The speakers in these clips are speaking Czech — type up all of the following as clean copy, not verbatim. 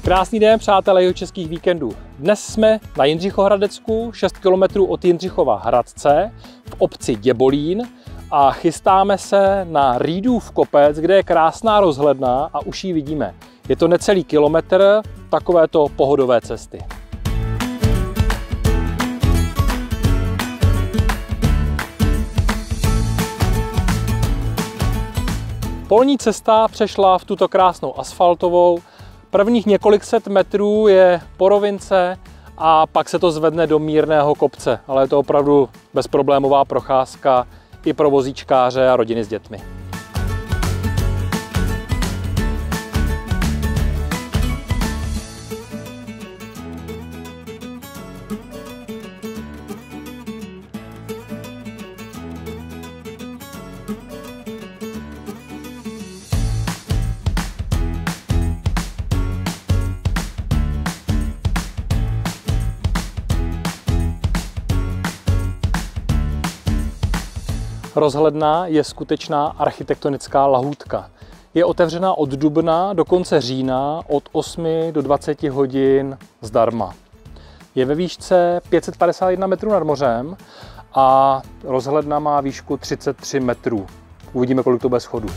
Krásný den, přátelé jihočeských víkendů. Dnes jsme na Jindřichohradecku, 6 km od Jindřichova Hradce, v obci Děbolín a chystáme se na Rýdův kopec, kde je krásná rozhledna a už ji vidíme. Je to necelý kilometr takovéto pohodové cesty. Polní cesta přešla v tuto krásnou asfaltovou. Prvních několik set metrů je po rovince a pak se to zvedne do mírného kopce, ale je to opravdu bezproblémová procházka i pro vozíčkáře a rodiny s dětmi. Rozhledna je skutečná architektonická lahůdka. Je otevřená od dubna do konce října od 8 do 20 hodin zdarma. Je ve výšce 551 metrů nad mořem a rozhledna má výšku 33 metrů. Uvidíme, kolik to bude schodů.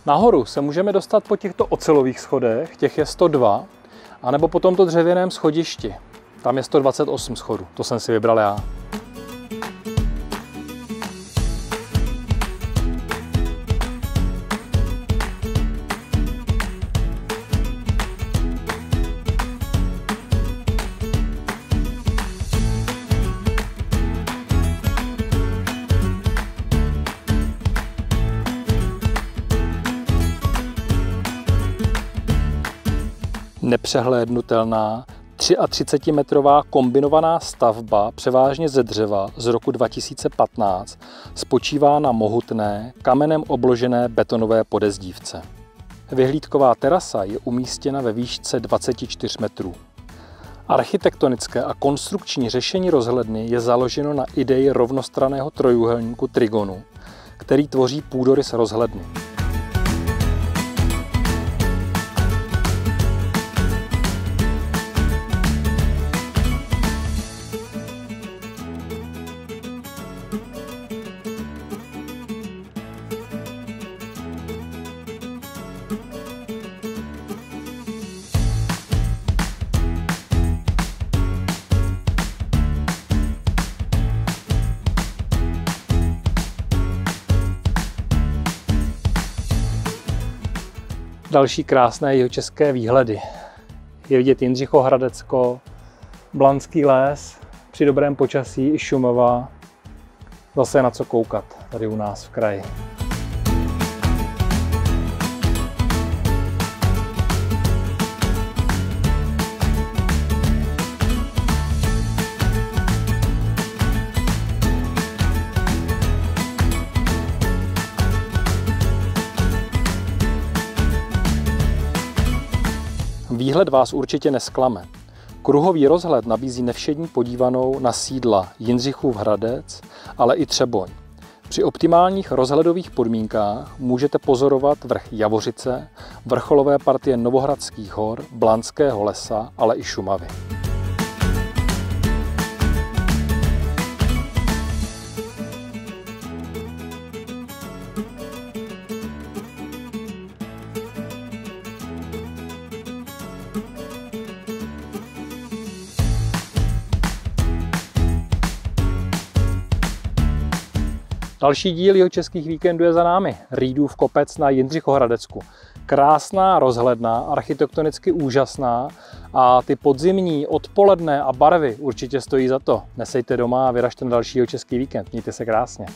Nahoru se můžeme dostat po těchto ocelových schodech, těch je 102, anebo po tomto dřevěném schodišti. Tam je 128 schodů, to jsem si vybral já. Nepřehlédnutelná 33metrová kombinovaná stavba, převážně ze dřeva z roku 2015, spočívá na mohutné, kamenem obložené betonové podezdívce. Vyhlídková terasa je umístěna ve výšce 24 metrů. Architektonické a konstrukční řešení rozhledny je založeno na ideji rovnostranného trojúhelníku trigonu, který tvoří půdorys rozhledny. Další krásné jihočeské výhledy. Je vidět Jindřichohradecko, Blanský les, při dobrém počasí i Šumava. Zase na co koukat tady u nás v kraji. Výhled vás určitě nesklame. Kruhový rozhled nabízí nevšední podívanou na sídla Jindřichův Hradec, ale i Třeboň. Při optimálních rozhledových podmínkách můžete pozorovat vrch Javořice, vrcholové partie Novohradských hor, Blanského lesa, ale i Šumavy. Další díl jihočeských víkendů je za námi. Rýdův kopec na Jindřichohradecku. Krásná rozhledna, architektonicky úžasná a ty podzimní, odpoledne a barvy určitě stojí za to. Nesejte doma a vyražte na další jihočeský víkend. Mějte se krásně.